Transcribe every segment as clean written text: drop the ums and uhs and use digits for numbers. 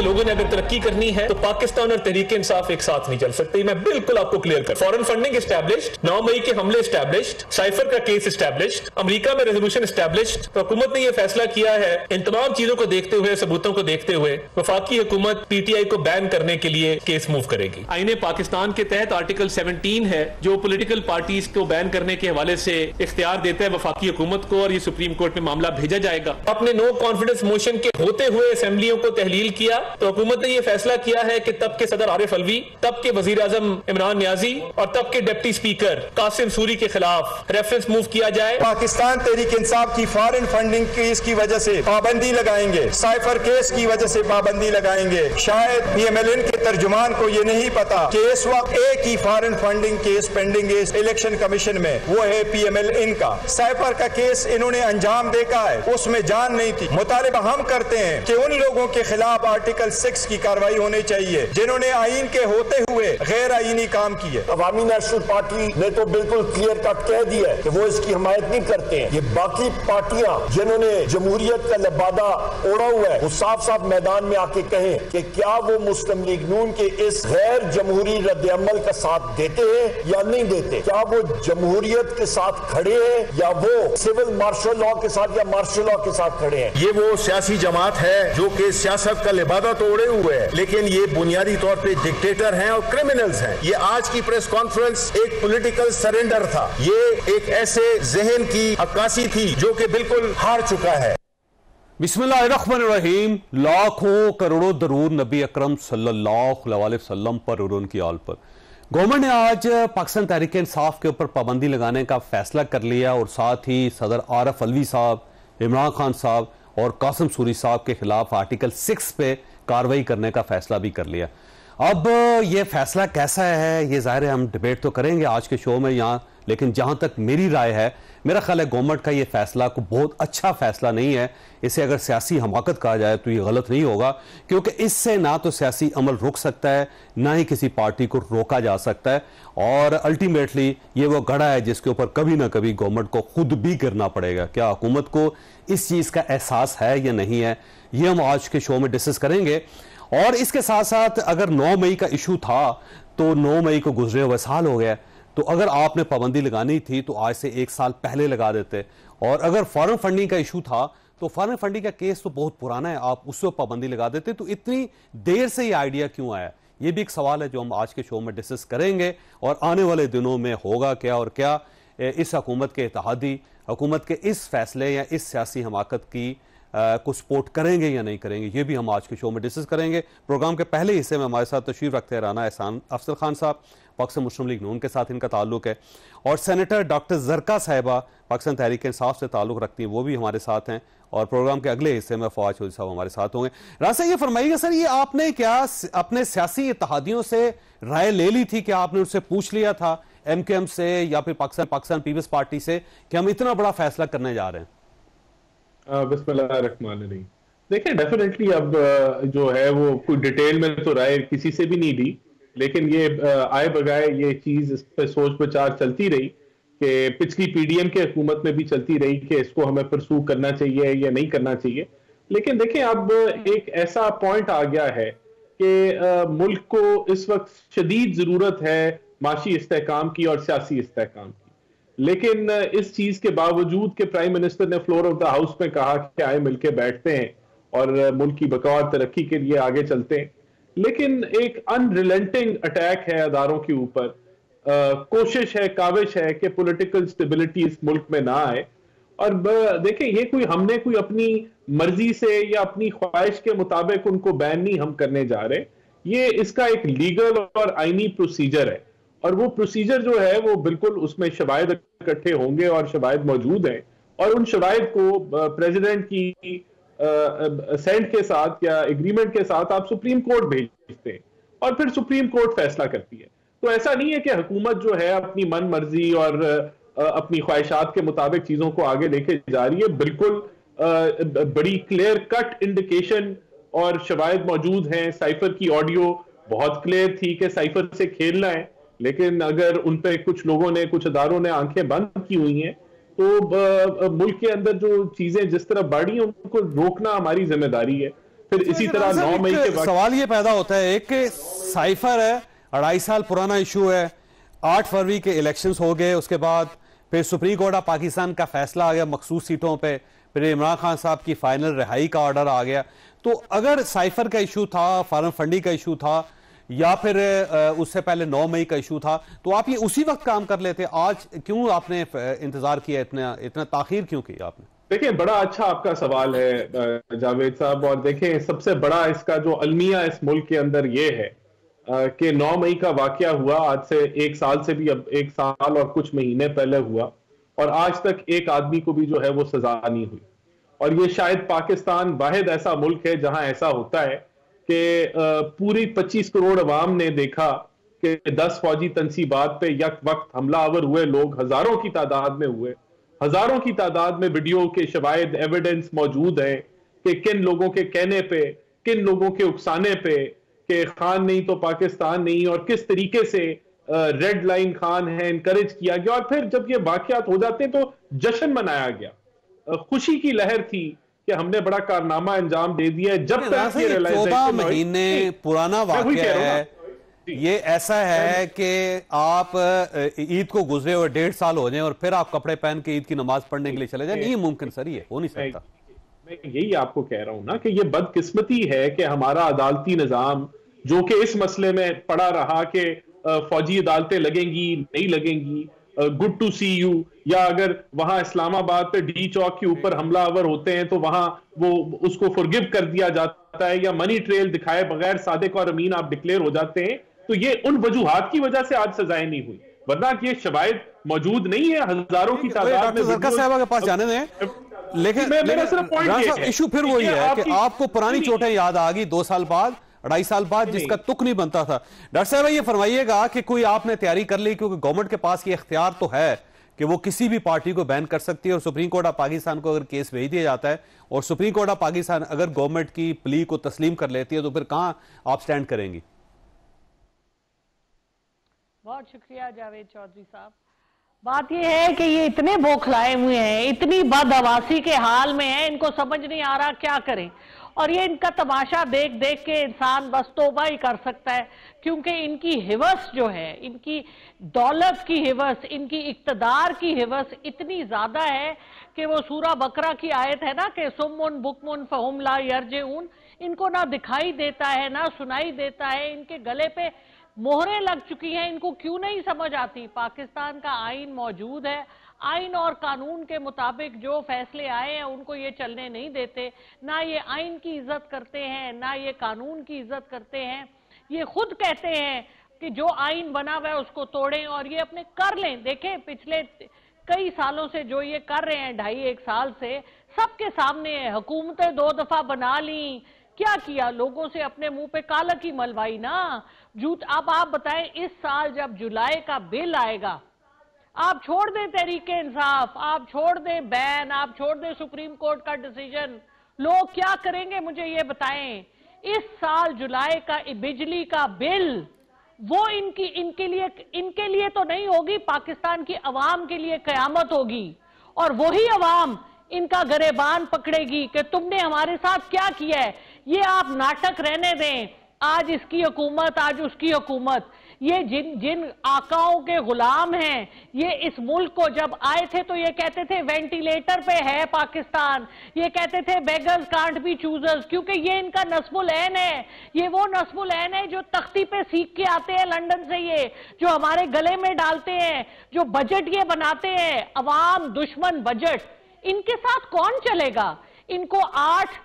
लोगों ने अगर तरक्की करनी है तो पाकिस्तान और तहरीक इंसाफ एक साथ नहीं चल सकती। मैं बिल्कुल आपको क्लियर कर, फॉरेन फंडिंग एस्टैब्लिश्ड, 9 मई के हमले एस्टैब्लिश्ड, साइफर का केस एस्टैब्लिश्ड, अमेरिका में रेजोल्यूशन एस्टैब्लिश्ड। तो हुकूमत ने यह फैसला किया है, इन तमाम चीजों को देखते हुए, सबूतों को देखते हुए, वफाकी हुकूमत पीटीआई को बैन करने के लिए केस मूव करेगी। आईने पाकिस्तान के तहत आर्टिकल 17 है जो पोलिटिकल पार्टीज को बैन करने के हवाले से इख्तियार देता है वफाकी हुकूमत को, और ये सुप्रीम कोर्ट में मामला भेजा जाएगा। अपने नो कॉन्फिडेंस मोशन के होते हुए असेंबलियों को तहलील किया तो हुकूमत ने यह फैसला किया है कि तब के सदर आरिफ अलवी, तब के वजीर आजम इमरान नियाजी और तब के डिप्टी स्पीकर कासिम सूरी के खिलाफ रेफरेंस मूव किया जाए। पाकिस्तान तहरीक इंसाफ की फॉरेन फंडिंग केस की वजह से पाबंदी लगाएंगे, साइफर केस की वजह से पाबंदी लगाएंगे। शायद पीएमएलएन के तर्जुमान को ये नहीं पता कि इस वक्त एक ही फॉरेन फंडिंग केस पेंडिंग है इलेक्शन कमीशन में, वो है पीएमएलएन का। साइफर का केस इन्होंने अंजाम देखा है, उसमें जान नहीं थी। मुतालिबा हम करते हैं कि उन लोगों के खिलाफ आर्टिकल 6 की कार्रवाई होनी चाहिए जिन्होंने आईन के होते हुए गैर आईनी काम किए। अवामी नेशनल पार्टी ने तो बिल्कुल क्लियर कट कह दिया है कि वो इसकी हिमायत नहीं करते हैं। ये बाकी पार्टियां जिन्होंने जमहूरियत का लिबादा ओढ़ा हुआ है वो साफ साफ मैदान में आके कहें कि क्या वो मुस्लिम लीग नून के इस गैर जमहूरी रद्द-ए-अमल का साथ देते हैं या नहीं देते। क्या वो जमहूरियत के साथ खड़े हैं या वो सिविल मार्शल लॉ के साथ या मार्शल लॉ के साथ खड़े हैं। ये वो सियासी जमात है जो कि सियासत का लिबादा तो ओढ़े हुए है, लेकिन ये बुनियादी तौर पे डिक्टेटर हैं और क्रिमिनल्स हैं। ये आज की प्रेस कॉन्फ्रेंस एक पॉलिटिकल सरेंडर था, ये एक ऐसे जहन की अक्कासी थी जो कि बिल्कुल हार चुका है। बिस्मिल्लाहिर्रहमानिर्रहीम। लाखों करोड़ों दरूद नबी अकरम सल्लल्लाहु अलैहि वसल्लम पर और उनकी आल पर। गवर्नमेंट ने आज पाकिस्तान तहरीक इंसाफ के ऊपर पाबंदी लगाने का फैसला कर लिया और साथ ही सदर आरिफ अलवी साहब, इमरान खान साहब और कासिम सूरी साहब के खिलाफ आर्टिकल 6 पे कार्रवाई करने का फैसला भी कर लिया। अब ये फैसला कैसा है ये जाहिर है हम डिबेट तो करेंगे आज के शो में यहाँ, लेकिन जहाँ तक मेरी राय है, मेरा ख्याल है गवर्नमेंट का ये फैसला को बहुत अच्छा फैसला नहीं है। इसे अगर सियासी हमाकत कहा जाए तो ये गलत नहीं होगा, क्योंकि इससे ना तो सियासी अमल रुक सकता है ना ही किसी पार्टी को रोका जा सकता है, और अल्टीमेटली ये वो गड़ा है जिसके ऊपर कभी ना कभी गवर्नमेंट को खुद भी गिरना पड़ेगा। क्या हुकूमत को इस चीज़ का एहसास है या नहीं है, ये हम आज के शो में डिस्कस करेंगे। और इसके साथ साथ अगर 9 मई का इशू था तो 9 मई को गुजरे हुए साल हो गया, तो अगर आपने पाबंदी लगानी थी तो आज से 1 साल पहले लगा देते। और अगर फॉरेन फंडिंग का इशू था तो फॉरेन फंडिंग का केस तो बहुत पुराना है, आप उससे पाबंदी लगा देते। तो इतनी देर से ये आइडिया क्यों आया, ये भी एक सवाल है जो हम आज के शो में डिस्कस करेंगे। और आने वाले दिनों में होगा क्या, और क्या इस हुकूमत के इत्तेहादी हुकूमत के इस फैसले या इस सियासी हमाकत की को सपोर्ट करेंगे या नहीं करेंगे, ये भी हम आज के शो में डिस्कस करेंगे। प्रोग्राम के पहले हिस्से में हमारे साथ तशरीफ रखते हैं राना एहसान अफजल खान साहब, पाकिस्तान मुस्लिम लीग नून के साथ इनका ताल्लुक है, और सेनेटर डॉक्टर जरका साहिबा पाकिस्तान तहरीक इंसाफ से ताल्लुक रखती हैं, वो भी हमारे साथ हैं। और प्रोग्राम के अगले हिस्से में फवाद चौधरी साहब हमारे साथ होंगे। राना, ये फरमाइएगा सर, ये आपने क्या अपने सियासी इत्तेहादियों से राय ले ली थी कि आपने उससे पूछ लिया था MKM से या फिर पाकिस्तान पीपल्स पार्टी से कि हम इतना बड़ा फैसला करने जा रहे हैं? बिस्मिल्लाहिर्रहमानिर्रहीम। देखिए, डेफिनेटली अब जो है वो कोई डिटेल में तो राय किसी से भी नहीं दी, लेकिन ये आए बगैर ये चीज इस पे सोच विचार चलती रही कि पिछली PDM के हुकूमत में भी चलती रही कि इसको हमें परसू करना चाहिए या नहीं करना चाहिए। लेकिन देखें, अब एक ऐसा पॉइंट आ गया है कि मुल्क को इस वक्त शदीद जरूरत है माशी इस्तेहकाम की और सियासी इस्तेहकाम की। लेकिन इस चीज के बावजूद कि प्राइम मिनिस्टर ने फ्लोर ऑफ द हाउस में कहा कि आए मिलके बैठते हैं और मुल्क की बका और तरक्की के लिए आगे चलते हैं, लेकिन एक अनरिलेंटिंग अटैक है अदारों के ऊपर। कोशिश है, काविश है कि पॉलिटिकल स्टेबिलिटी इस मुल्क में ना आए। और देखें, ये कोई हमने कोई अपनी मर्जी से या अपनी ख्वाहिश के मुताबिक उनको बैन नहीं हम करने जा रहे। ये इसका एक लीगल और आईनी प्रोसीजर है, और वो प्रोसीजर जो है वो बिल्कुल उसमें शवाहिद इकट्ठे होंगे और शवाहिद मौजूद हैं, और उन शवाहिद को प्रेसिडेंट की सेंट के साथ या एग्रीमेंट के साथ आप सुप्रीम कोर्ट भेजते हैं और फिर सुप्रीम कोर्ट फैसला करती है। तो ऐसा नहीं है कि हुकूमत जो है अपनी मन मर्जी और अपनी ख्वाहिशात के मुताबिक चीजों को आगे लेके जा रही है। बिल्कुल बड़ी क्लियर कट इंडिकेशन और शवाहिद मौजूद हैं। साइफर की ऑडियो बहुत क्लियर थी कि साइफर से खेलना है, लेकिन अगर उन पे कुछ लोगों ने, कुछ अदारों ने आंखें बंद की हुई हैं, तो मुल्क के अंदर जो चीजें जिस तरह बढ़ी हैं उनको रोकना हमारी जिम्मेदारी है। फिर इसी तरह 9 मई के वक्त सवाल ये पैदा होता है, एक साइफर है, 2.5 साल पुराना इशू है, 8 फरवरी के इलेक्शंस हो गए, उसके बाद फिर सुप्रीम कोर्ट ऑफ पाकिस्तान का फैसला आ गया मखसूस सीटों पे, फिर इमरान खान साहब की फाइनल रिहाई का ऑर्डर आ गया। तो अगर साइफर का इशू था, फॉरेन फंडिंग का इशू था, या फिर उससे पहले 9 मई का इशू था, तो आप ये उसी वक्त काम कर लेते। आज क्यों आपने इंतजार किया, इतना ताखीर क्यों की आपने? देखिए, बड़ा अच्छा आपका सवाल है जावेद साहब। और देखें, सबसे बड़ा इसका जो अलमिया इस मुल्क के अंदर ये है कि 9 मई का वाकया हुआ, आज से 1 साल से भी, अब 1 साल और कुछ महीने पहले हुआ, और आज तक एक आदमी को भी जो है वो सजा नहीं हुई। और ये शायद पाकिस्तान वाहिद ऐसा मुल्क है जहां ऐसा होता है कि पूरी 25 करोड़ अवाम ने देखा कि 10 फौजी तनसीबात पे यक वक्त हमलावर हुए, लोग हजारों की तादाद में हुए, हजारों की तादाद में वीडियो के शवाहिद एविडेंस मौजूद है कि किन लोगों के कहने पे, किन लोगों के उकसाने पे कि खान नहीं तो पाकिस्तान नहीं, और किस तरीके से रेड लाइन खान है इनकरेज किया गया। और फिर जब ये वाकयात हो जाते हैं तो जश्न मनाया गया, खुशी की लहर थी कि हमने बड़ा कारनामा अंजाम दे दिया। जब तक ये 14 महीने पुराना वाकया है, ये ऐसा है कि आप ईद को गुजरे हुए 1.5 साल हो जाए और फिर आप कपड़े पहन के ईद की नमाज पढ़ने के लिए चले जाए, नहीं मुमकिन सर, ये हो नहीं सकता। मैं यही आपको कह रहा हूं ना कि ये बदकिस्मती है कि हमारा अदालती निजाम, जो कि इस मसले में पड़ा रहा कि फौजी अदालतें लगेंगी नहीं लगेंगी, गुड टू सी यू, या अगर वहां इस्लामाबाद पे डी चौक के ऊपर हमलावर होते हैं तो वहां वो उसको फॉरगिव कर दिया जाता है, या मनी ट्रेल दिखाए बगैर सादिक और अमीन आप डिक्लेयर हो जाते हैं, तो ये उन वजूहात की वजह से आज सजाएं नहीं हुई, वरना ये शवाहिद मौजूद नहीं है हजारों की तादाद में। सरकार साहब के पास जाने दें, लेकिन इशू फिर वही है कि आपको पुरानी चोटें याद आ गई 2 साल बाद, 2.5 साल बाद, जिसका तुक नहीं बनता था। डॉक्टर साहब ये फरमाइएगा कि कोई आपने तैयारी कर ली, क्योंकि गवर्नमेंट के पास ये इख्तियार तो है कि वो किसी भी पार्टी को बैन कर सकती है, और सुप्रीम कोर्ट ऑफ पाकिस्तान को अगर केस भेज दिया जाता है और सुप्रीम कोर्ट ऑफ पाकिस्तान अगर गवर्नमेंट की प्ली को तस्लीम कर लेती है, तो फिर कहां आप स्टैंड करेंगी? बहुत शुक्रिया जावेद चौधरी साहब। बात यह है कि ये इतने बौखलाए हुए हैं, इतनी बदहवासी के हाल में है, इनको समझ नहीं आ रहा क्या करें। और ये इनका तमाशा देख देख के इंसान बस तौबा ही कर सकता है, क्योंकि इनकी हिवस जो है, इनकी दौलत की हिवस, इनकी इक्तदार की हिवस इतनी ज्यादा है कि वो सूरा बकरा की आयत है ना कि सुम्मुन बुकमुन फहुम ला यरजिऊन, इनको ना दिखाई देता है ना सुनाई देता है, इनके गले पे मोहरें लग चुकी हैं। इनको क्यों नहीं समझ आती? पाकिस्तान का आइन मौजूद है, आइन और कानून के मुताबिक जो फैसले आए हैं उनको ये चलने नहीं देते, ना ये आइन की इज्जत करते हैं ना ये कानून की इज्जत करते हैं। ये खुद कहते हैं कि जो आइन बना हुआ है उसको तोड़ें और ये अपने कर लें। देखें, पिछले कई सालों से जो ये कर रहे हैं, 2.5-1 साल से, सबके सामने है। हुकूमतें 2 दफा बना ली, क्या किया? लोगों से अपने मुंह पे काला की मलवाई ना झूठ। अब आप बताएं, इस साल जब जुलाई का बिल आएगा, आप छोड़ दें तहरीके इंसाफ, आप छोड़ दें बैन, आप छोड़ दें सुप्रीम कोर्ट का डिसीजन, लोग क्या करेंगे मुझे ये बताएं। इस साल जुलाई का बिजली का बिल, वो इनके लिए तो नहीं होगी, पाकिस्तान की अवाम के लिए कयामत होगी। और वही अवाम इनका गरेबान पकड़ेगी कि तुमने हमारे साथ क्या किया है। ये आप नाटक रहने दें, आज इसकी हुकूमत आज उसकी हुकूमत। ये जिन आकाओं के गुलाम हैं, ये इस मुल्क को जब आए थे तो ये कहते थे वेंटिलेटर पे है पाकिस्तान, ये कहते थे बेगर्स कांट बी चूजर्स, क्योंकि ये इनका नस्मुल ऐन है। ये वो नस्मुल ऐन है जो तख्ती पे सीख के आते हैं लंदन से, ये जो हमारे गले में डालते हैं, जो बजट ये बनाते हैं, अवाम दुश्मन बजट। इनके साथ कौन चलेगा? इनको 8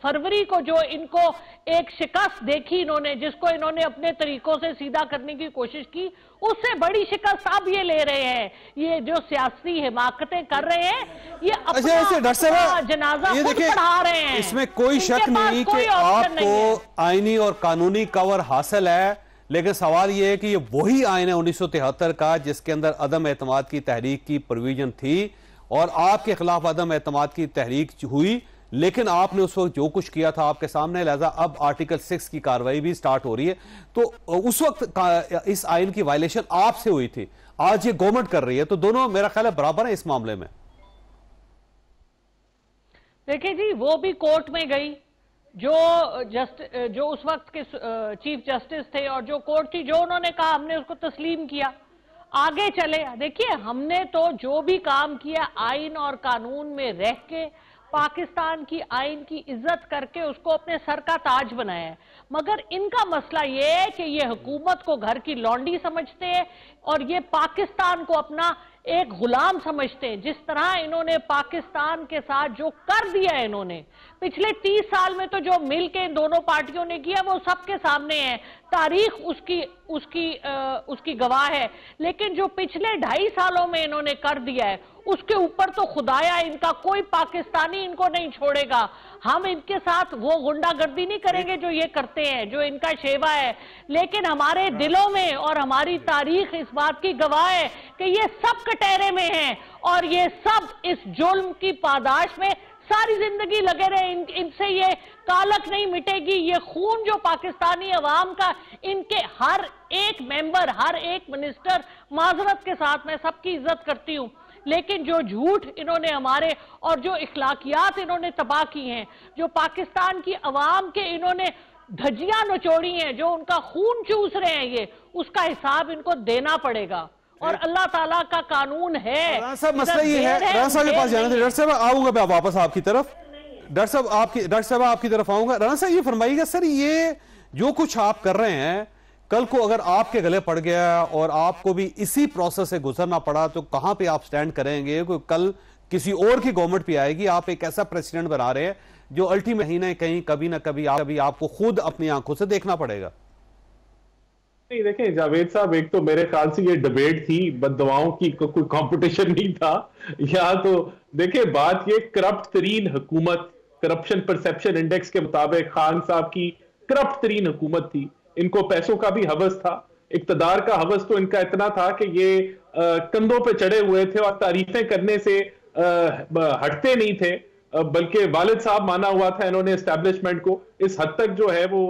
फरवरी को जो इनको एक शिकस्त देखी इन्होंने, जिसको इन्होंने अपने तरीकों से सीधा करने की कोशिश की, उससे बड़ी शिकस्त अब ये ले रहे हैं। ये जो सियासी हिमाकतें कर रहे हैं, ये अपना जनाजा खुद पढ़ा रहे हैं। इसमें कोई शक नहीं कि आपको आईनी और कानूनी कवर हासिल है, लेकिन सवाल यह है कि ये वही आइन है 1973 का जिसके अंदर अदम एतमाद की तहरीक की प्रोविजन थी, और आपके खिलाफ अदम एतमाद की तहरीक हुई, लेकिन आपने उस वक्त जो कुछ किया था आपके सामने, लिहाजा अब आर्टिकल 6 की कार्रवाई भी स्टार्ट हो रही है। तो उस वक्त इस आइन की वायलेशन आपसे हुई थी, आज ये गवर्नमेंट कर रही है, तो दोनों मेरा ख्याल है बराबर है इस मामले में। देखिए जी, वो भी कोर्ट में गई, जो उस वक्त के चीफ जस्टिस थे और जो कोर्ट थी, जो उन्होंने कहा हमने उसको तस्लीम किया, आगे चले। देखिए, हमने तो जो भी काम किया आइन और कानून में रह के, पाकिस्तान की आइन की इज्जत करके उसको अपने सर का ताज बनाया है। मगर इनका मसला ये है कि ये हुकूमत को घर की लौंडी समझते हैं और ये पाकिस्तान को अपना एक गुलाम समझते हैं। जिस तरह इन्होंने पाकिस्तान के साथ जो कर दिया है, इन्होंने पिछले 30 साल में तो जो मिल के इन दोनों पार्टियों ने किया वो सबके सामने है, तारीख उसकी गवाह है। लेकिन जो पिछले 2.5 सालों में इन्होंने कर दिया है, उसके ऊपर तो खुदाया इनका कोई पाकिस्तानी इनको नहीं छोड़ेगा। हम इनके साथ वो गुंडागर्दी नहीं करेंगे जो ये करते हैं, जो इनका शेवा है, लेकिन हमारे दिलों में और हमारी तारीख इस बात की गवाह है कि ये सब कटहरे में हैं और ये सब इस जुल्म की पादाश में सारी जिंदगी लगे रहे। इनसे ये कालक नहीं मिटेगी। ये खून जो पाकिस्तानी अवाम का, इनके हर एक मेंबर, हर एक मिनिस्टर, माजरत के साथ मैं सबकी इज्जत करती हूं, लेकिन जो झूठ इन्होंने हमारे और जो इखलाकियात इन्होंने तबाह की हैं, जो पाकिस्तान की अवाम के इन्होंने धज्जियां नचोड़ी हैं, जो उनका खून चूस रहे हैं, ये उसका हिसाब इनको देना पड़ेगा। और अल्लाह ताला का कानून है। मसला ये है, राना साहब के पास जाना था। डॉक्टर साहब आऊंगा मैं वापस आपकी तरफ। डॉक्टर साहब आपकी तरफ आऊंगा। राना साहब ये फरमाइएगा, सर ये जो कुछ आप कर रहे हैं, कल को अगर आपके गले पड़ गया और आपको भी इसी प्रोसेस से गुजरना पड़ा तो कहां पे आप स्टैंड करेंगे? कल किसी और की गवर्नमेंट भी आएगी, आप एक ऐसा प्रेसिडेंट बना रहे हैं जो अल्टीमेट कहीं कभी ना कभी आपको खुद अपनी आंखों से देखना पड़ेगा। नहीं, देखें जावेद साहब, एक तो मेरे ख्याल से ये डिबेट थी, बददुआओं की कोई कंपटीशन नहीं था। या तो देखें, बात ये करप्ट तरीन हुकूमत, करप्शन परसेप्शन इंडेक्स के मुताबिक खान साहब की करप्ट तरीन हुकूमत थी। इनको पैसों का भी हवस था, इक्तदार का हवस तो इनका इतना था कि ये कंधों पे चढ़े हुए थे और तारीफें करने से हटते नहीं थे, बल्कि वालिद साहब माना हुआ था इन्होंने एस्टैब्लिशमेंट को। इस हद तक जो है वो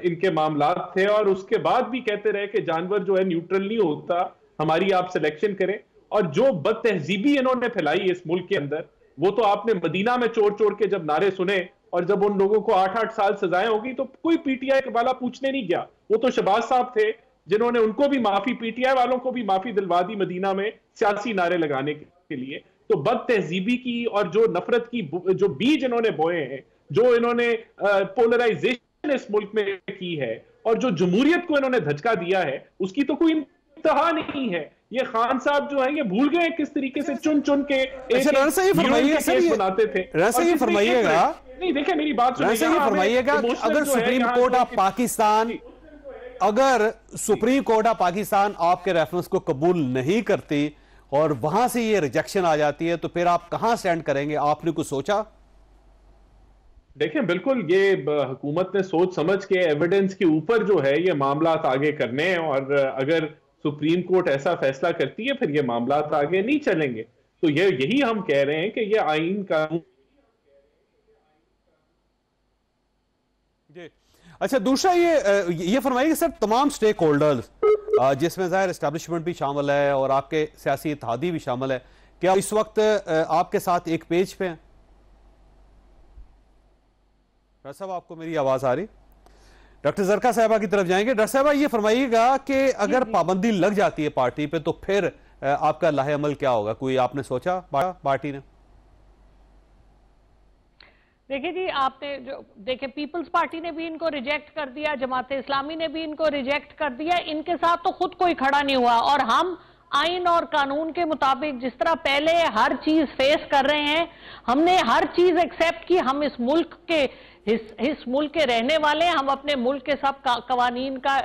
इनके मामलात थे और उसके बाद भी कहते रहे कि जानवर जो है न्यूट्रल नहीं होता, हमारी आप सिलेक्शन करें। और जो बदतहजीबी इन्होंने फैलाई इस मुल्क के अंदर, वो तो आपने मदीना में चोर चोर के जब नारे सुने और जब उन लोगों को 8-8 साल सजाएं होगी तो कोई पीटीआई वाला पूछने नहीं गया। वो तो शहबाज साहब थे जिन्होंने उनको भी माफी, पीटीआई वालों को भी माफी दिलवा दी मदीना में सियासी नारे लगाने के लिए। तो बदतहजीबी की और जो नफरत की जो बीज इन्होंने बोए हैं, जो इन्होंने पोलराइजेशन इस मुल्क में की है और जो जमहूरियत को इन्होंने धचका दिया है, उसकी तो कोई इंतहा नहीं है। ये खान साहब जो है ये भूल गए किस तरीके से चुन चुन के केस बनाते थे। फरमाइएगा, नहीं देखिए मेरी बात फरमाइएगा, अगर सुप्रीम कोर्ट ऑफ पाकिस्तान, अगर सुप्रीम कोर्ट ऑफ पाकिस्तान आपके रेफरेंस को कबूल नहीं करती और वहां से ये रिजेक्शन आ जाती है तो फिर आप कहां स्टैंड करेंगे? आपने कुछ सोचा? देखें, बिल्कुल ये हुकूमत ने सोच समझ के एविडेंस के ऊपर जो है ये मामला आगे करने हैं और अगर सुप्रीम कोर्ट ऐसा फैसला करती है फिर ये मामला आगे नहीं चलेंगे। तो यही हम कह रहे हैं कि ये आइन कानून। अच्छा, दूसरा ये फरमाइए सर, तमाम स्टेक होल्डर्स जिसमें जाहिर एस्टैब्लिशमेंट भी शामिल है और आपके सियासी इत्तेहादी भी शामिल है, क्या इस वक्त आपके साथ एक पेज पे हैं? डॉक्टर साहब, आपको मेरी आवाज आ रही? डॉक्टर जरका साहबा की तरफ जाएंगे। डॉक्टर साहबा ये फरमाइएगा कि अगर पाबंदी लग जाती है पार्टी पे तो फिर आपका लाहे अमल क्या होगा? कोई आपने सोचा पार्टी ने? देखिए जी, आपने जो देखे, पीपल्स पार्टी ने भी इनको रिजेक्ट कर दिया, जमात इस्लामी ने भी इनको रिजेक्ट कर दिया, इनके साथ तो खुद कोई खड़ा नहीं हुआ। और हम आइन और कानून के मुताबिक जिस तरह पहले हर चीज फेस कर रहे हैं, हमने हर चीज एक्सेप्ट की। हम इस मुल्क के रहने वाले हैं, हम अपने मुल्क के सब कवानीन का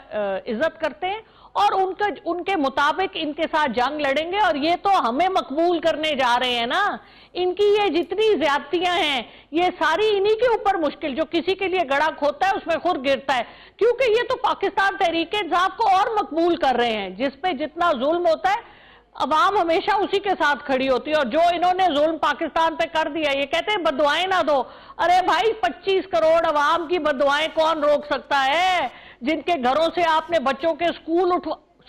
इज्जत करते हैं और उनके मुताबिक इनके साथ जंग लड़ेंगे। और ये तो हमें मकबूल करने जा रहे हैं ना। इनकी ये जितनी ज्यादतियां हैं ये सारी इन्हीं के ऊपर मुश्किल, जो किसी के लिए गड़ा खोता है उसमें खुद गिरता है, क्योंकि ये तो पाकिस्तान तहरीक-ए-इंसाफ को और मकबूल कर रहे हैं। जिस पे जितना जुल्म होता है अवाम हमेशा उसी के साथ खड़ी होती है। और जो इन्होंने जुल्म पाकिस्तान पे कर दिया, ये कहते हैं बददुआएं ना दो। अरे भाई, 25 करोड़ अवाम की बददुआएं कौन रोक सकता है? जिनके घरों से आपने बच्चों के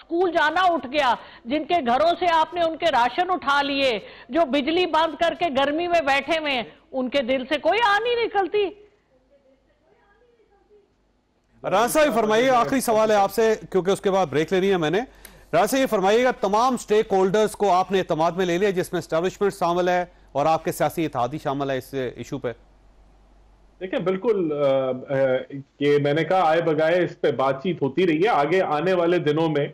स्कूल जाना उठ गया, जिनके घरों से आपने उनके राशन उठा लिए, जो बिजली बंद करके गर्मी में बैठे हुए हैं, उनके दिल से कोई आन नहीं निकलती। राना साहब फरमाइए, आखिरी सवाल है आपसे क्योंकि उसके बाद ब्रेक लेनी है मैंने। राना साहब ये फरमाइएगा, तमाम स्टेक होल्डर्स को आपने एतमाद में ले लिया जिसमें एस्टैब्लिशमेंट शामिल है और आपके सियासी इत्तेहादी शामिल है इस इशू पे? देखिए बिल्कुल, ये मैंने कहा आए बगाए इस पे बातचीत होती रही है। आगे आने वाले दिनों में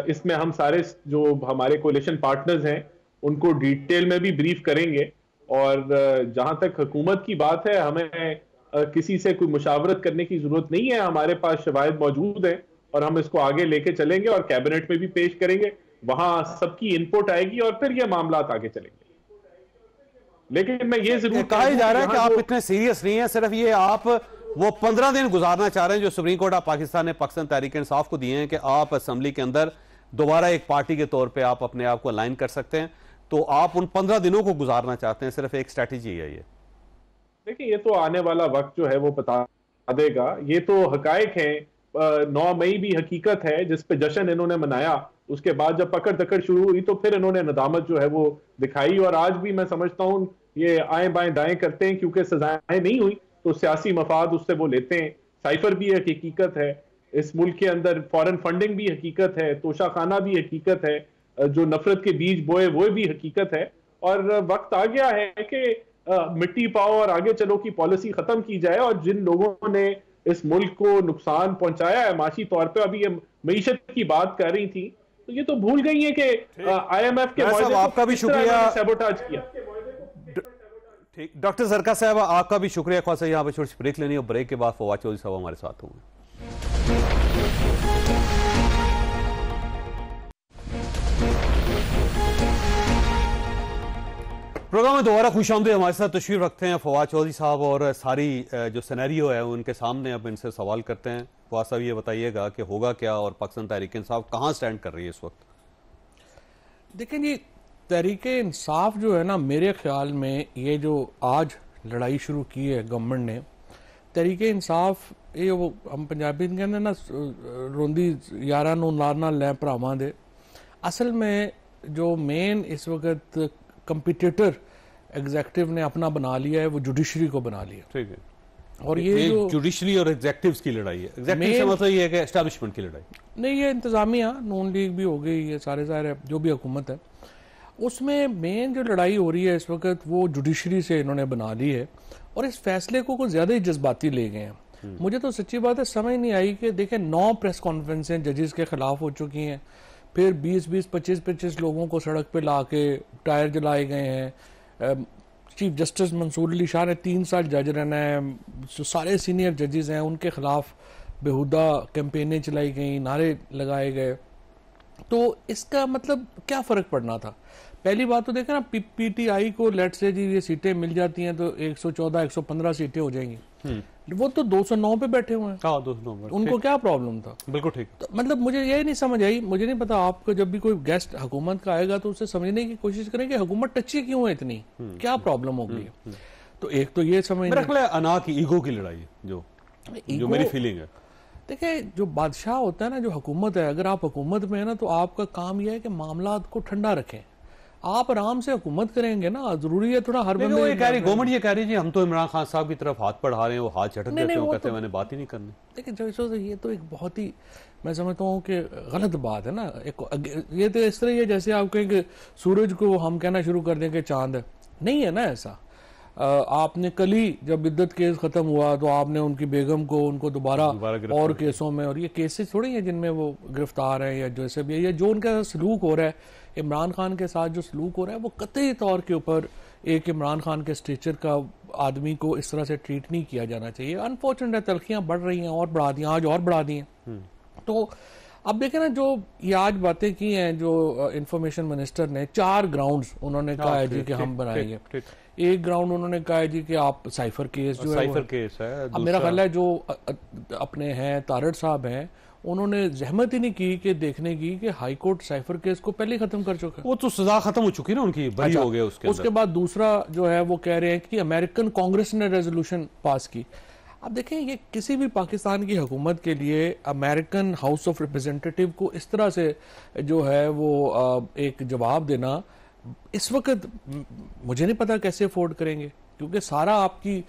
इसमें हम सारे जो हमारे कोलिशन पार्टनर्स हैं उनको डिटेल में भी ब्रीफ करेंगे। और जहां तक हुकूमत की बात है, हमें किसी से कोई मुशावरत करने की जरूरत नहीं है। हमारे पास शवाहिद मौजूद हैं और हम इसको आगे लेके चलेंगे और कैबिनेट में भी पेश करेंगे, वहां सबकी इनपुट आएगी और फिर ये मामला आगे चलेंगे। लेकिन मैं ये जरूर कहा जा रहा है कि आप इतने सीरियस नहीं है, सिर्फ ये आप वो 15 दिन गुजारना चाह रहे हैं जो सुप्रीम कोर्ट ऑफ पाकिस्तान ने पाकिस्तान तहरीक इंसाफ को दिए हैं कि आप असेंबली के अंदर दोबारा एक पार्टी के तौर पे आप अपने आप को अलाइन कर सकते हैं, तो आप उन 15 दिनों को गुजारना चाहते हैं, सिर्फ एक स्ट्रैटेजी है ये? देखिए ये तो आने वाला वक्त जो है वो बता देगा। ये तो हकायक है, 9 मई भी हकीकत है जिस पे जश्न इन्होंने मनाया, उसके बाद जब पकड़ दकड़ शुरू हुई तो फिर इन्होंने नदामत जो है वो दिखाई। और आज भी मैं समझता हूं ये आए बाएं दाएं करते हैं क्योंकि सजाएं नहीं हुई तो सियासी मफाद उससे वो लेते हैं। साइफर भी एक हकीकत है, इस मुल्क के अंदर फॉरेन फंडिंग भी हकीकत है, तोशाखाना भी हकीकत है, जो नफरत के बीज बोए वो भी हकीकत है। और वक्त आ गया है कि मिट्टी पाओ और आगे चलो की पॉलिसी खत्म की जाए। और जिन लोगों ने इस मुल्क को नुकसान पहुंचाया है माशी तौर पे, अभी ये मईशत की बात कर रही थी, तो ये तो भूल गई है कि IMF के आपका भी शुक्रिया, सैबोटाज किया। ठीक, डॉक्टर जरका साहब आपका भी शुक्रिया। ख्वासा यहाँ पे छोटी सी ब्रेक लेनी और ब्रेक के बाद फवाद चौधरी साहब हमारे साथ होंगे। प्रोग्राम में दोबारा खुशामदीद। हमारे साथ तशरीफ रखते हैं फवाद चौधरी साहब और सारी जो सिनेरियो है उनके सामने अब इनसे सवाल करते हैं। फवाद साहब ये बताइएगा कि होगा क्या और पाकिस्तान तहरीक इंसाफ कहाँ स्टैंड कर रही है इस वक्त? देखें जी, तहरीक इंसाफ जो है ना, मेरे ख्याल में ये जो आज लड़ाई शुरू की है गवर्नमेंट ने, तहरीक इंसाफ ये वो हम पंजाबी कहते हैं ना, रोंदी यारा नू नार लै भरावां दे। असल में जो मेन इस वक्त कंपिटिटर एग्जेक्टिव ने अपना बना लिया है वो जुडिशरी को बना लिया। ठीक है, और ये जो जुडिशरी और एग्जेक्टिव्स की लड़ाई है, एग्जेक्टिव से मतलब ये है कि एस्टैब्लिशमेंट की लड़ाई नहीं, ये इंतजामिया नून लीग भी हो गई, ये सारे जो भी हुकूमत है उसमें मेन जो लड़ाई हो रही है इस वक्त वो जुडिशरी से इन्होंने बना ली है। और इस फैसले को कुछ ज्यादा ही जज्बाती ले गए हैं। मुझे तो सच्ची बात है समझ नहीं आई कि देखें 9 प्रेस कॉन्फ्रेंसें जजेस के खिलाफ हो चुकी हैं, फिर 20-20, 25-25 लोगों को सड़क पे ला के टायर जलाए गए हैं। चीफ जस्टिस मंसूर अली शाह ने 3 साल जज रहना है, जो सारे सीनियर जजेस हैं उनके खिलाफ बेहुदा कैंपेनें चलाई गई, नारे लगाए गए। तो इसका मतलब क्या फर्क पड़ना था? पहली बात तो देखें ना, PTI को लेट से जी ये सीटें मिल जाती हैं तो 114-115 सीटें हो जाएंगी, वो तो 209 पे बैठे हुए हैं। 209 उनको क्या प्रॉब्लम था? बिल्कुल ठीक। तो मतलब मुझे यही नहीं समझ आई, मुझे नहीं पता, आपको जब भी कोई गेस्ट हुकूमत का आएगा तो उससे समझने की कोशिश करें कि हुकूमत टच्ची क्यों है इतनी, क्या प्रॉब्लम हो गई है। तो एक तो ये समझ अना की ईगो की लड़ाई जो मेरी फीलिंग है। देखिए जो बादशाह होता है ना, जो हुकूमत है, अगर आप हुकूमत में है ना तो आपका काम यह है कि मामला को ठंडा रखें, आप आराम से हुकूमत करेंगे ना। जरूरी है थोड़ा हर बंदे ये कह रही गवर्नमेंट, ये कह रही जी हम तो इमरान खान साहब की तरफ हाथ बढ़ा रहे हैं, वो हाथ झटक देते हैं, कहते हैं मैंने बात ही नहीं करनी। देखिए ये तो एक बहुत ही मैं समझता हूँ कि गलत बात है ना। ये तो इस तरह है जैसे आप कहें कि सूरज को हम कहना शुरू कर दें कि चांद है, नहीं है ना ऐसा। आपने कल ही जब इद्दत केस खत्म हुआ तो आपने उनकी बेगम को उनको दोबारा और केसों में, और ये केसेस थोड़ी हैं जिनमें वो गिरफ्तार हैं या जैसे भी है, या जो उनका सलूक हो रहा है इमरान खान के साथ जो सलूक हो रहा है वो कतई तौर के ऊपर एक इमरान खान के स्टेचर का आदमी को इस तरह से ट्रीट नहीं किया जाना चाहिए। अनफॉर्चुनेट तलखियां बढ़ रही हैं और बढ़ा दी, आज और बढ़ा दी हैं। तो अब देखें ना, जो ये आज बातें की हैं जो इंफॉर्मेशन मिनिस्टर ने, 4 ग्राउंड्स उन्होंने कहा है जी कि हम बनाएंगे। एक ग्राउंड उन्होंने कहा है जी कि आप साइफर केस जो साइफर केस है। अब मेरा ख्याल है जो अपने हैं तारड़ साहब हैं, उन्होंने जहमत ही नहीं की कि देखने की कि हाई कोर्ट साइफर केस को पहले खत्म कर चुका है, वो तो सजा खत्म हो चुकी ना उनकी, बरी हो गए उसके बाद दूसरा जो है वो कह रहे हैं कि अमेरिकन कांग्रेस ने रेजोल्यूशन पास की। अब देखें ये किसी भी पाकिस्तान की हुकूमत के लिए अमेरिकन हाउस ऑफ रिप्रेजेंटेटिव को इस तरह से जो है वो एक जवाब देना इस वक्त मुझे नहीं पता कैसे अफोर्ड करेंगे, क्योंकि सारा आपकी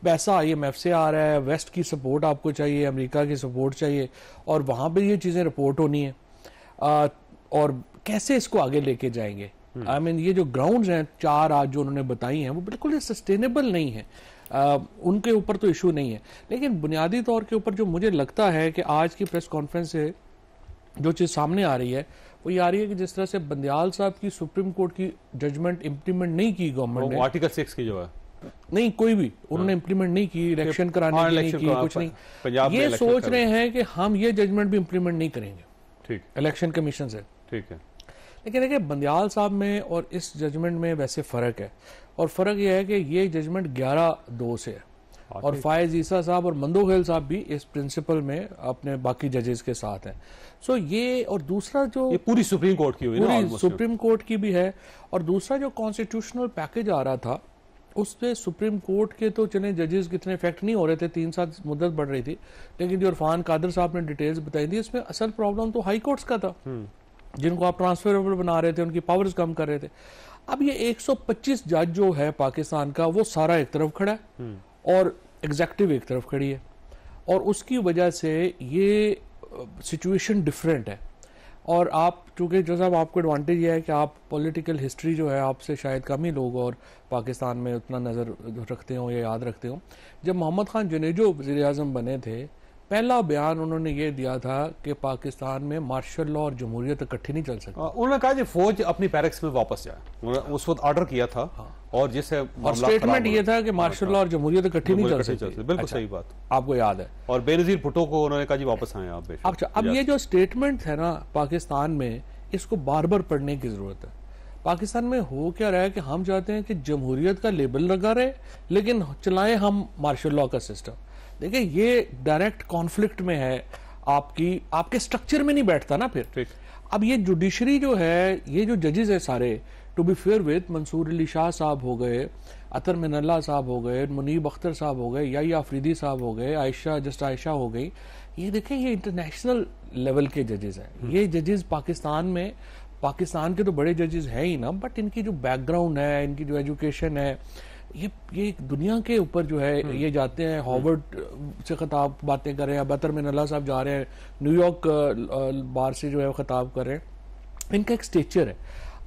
पैसा IMF से आ रहा है, वेस्ट की सपोर्ट आपको चाहिए, अमेरिका की सपोर्ट चाहिए, और वहाँ पे ये चीज़ें रिपोर्ट होनी है। और कैसे इसको आगे लेके जाएंगे? आई मीन ये जो ग्राउंड्स हैं 4 आज जो उन्होंने बताई हैं वो बिल्कुल सस्टेनेबल नहीं है। उनके ऊपर तो इशू नहीं है, लेकिन बुनियादी तौर के ऊपर जो मुझे लगता है कि आज की प्रेस कॉन्फ्रेंस से जो चीज़ सामने आ रही है वो ये आ रही है कि जिस तरह से बंदियाल साहब की सुप्रीम कोर्ट की जजमेंट इम्प्लीमेंट नहीं की गवर्नमेंट ने, आर्टिकल 6 की जो है नहीं कोई भी उन्होंने इम्प्लीमेंट नहीं की, इलेक्शन कराने की नहीं की, कुछ नहीं, ये सोच रहे हैं कि हम ये जजमेंट भी इम्प्लीमेंट नहीं करेंगे, ठीक, इलेक्शन कमीशन से, ठीक है। लेकिन देखिए बंदियाल साहब में और इस जजमेंट में वैसे फ़र्क है, और फ़र्क यह है कि ये जजमेंट 11-2 से है, और फायज ईसा साहब और मंदोखेल साहब भी इस प्रिंसिपल में अपने बाकी जजेस के साथ हैं। सो ये, और दूसरा जो ये पूरी सुप्रीम कोर्ट की हुई ना, पूरी सुप्रीम कोर्ट की भी है, और दूसरा जो कॉन्स्टिट्यूशनल पैकेज आ रहा था उस पे सुप्रीम कोर्ट के तो चले जजेस कितने इफेक्ट नहीं हो रहे थे, 3 साल मुद्दत बढ़ रही थी, लेकिन जो इरफान कादर साहब ने डिटेल्स बताई थी इसमें असल प्रॉब्लम तो हाई कोर्ट्स का था, जिनको आप ट्रांसफरेबल बना रहे थे, उनकी पावर्स कम कर रहे थे। अब ये 125 जज जो है पाकिस्तान का वो सारा एक तरफ खड़ा है और एग्जेक्टिव एक तरफ खड़ी है, और उसकी वजह से ये सिचुएशन डिफरेंट है। और आप चूंकि जो साहब आपको एडवांटेज ये है कि आप पॉलिटिकल हिस्ट्री जो है आपसे शायद कम ही लोग और पाकिस्तान में उतना नज़र रखते हो या याद रखते हो। जब मोहम्मद खान जुनेजो वज़ीर-ए-आज़म बने थे, पहला बयान उन्होंने ये दिया था कि पाकिस्तान में मार्शल लॉ और जमहूरियत इकट्ठी नहीं चल सकती। उन्होंने कहा कि फौज अपनी बैरक्स में वापस जाए, उन्होंने उस वक्त ऑर्डर किया था। और जिससे और स्टेटमेंट ये था कि मार्शल लॉ और जमहूरियत इकट्ठी नहीं चल सकती। बिल्कुल सही बात, आपको याद है। और बेनज़ीर भुट्टो को उन्होंने कहा जी वापस आए आप। अच्छा, अब ये जो स्टेटमेंट है ना पाकिस्तान में, इसको बार बार पढ़ने की जरूरत है। पाकिस्तान में हो क्या रहा है कि हम चाहते हैं कि जमहूरियत का लेबल लगा रहे, लेकिन चलाएं हम मार्शल लॉ का सिस्टम। देखिए ये डायरेक्ट कॉन्फ्लिक्ट में है, आपके स्ट्रक्चर में नहीं बैठता ना फिर। अब ये जुडिशरी जो है, ये जो जजेस है सारे, to be fair with Mansoor Ali Shah sahab हो गए, अतर मिनल्ला साहब हो गए, मुनीब अख्तर साहब हो गए, या अफरीदी साहब हो गए, आयशा हो गई, ये देखें ये इंटरनेशनल लेवल के जजेस हैं। ये जजेस पाकिस्तान के तो बड़े जजेस हैं ही ना, बट इनकी जो बैकग्राउंड है, इनकी जो एजुकेशन है, ये दुनिया के ऊपर जो है ये जाते हैं, हार्वर्ड से खिताब बातें कर रहे हैं, अतर मिनल्ला साहब जा रहे हैं न्यूयॉर्क बार से जो है खिताब कर रहे हैं, इनका एक स्टेचर है।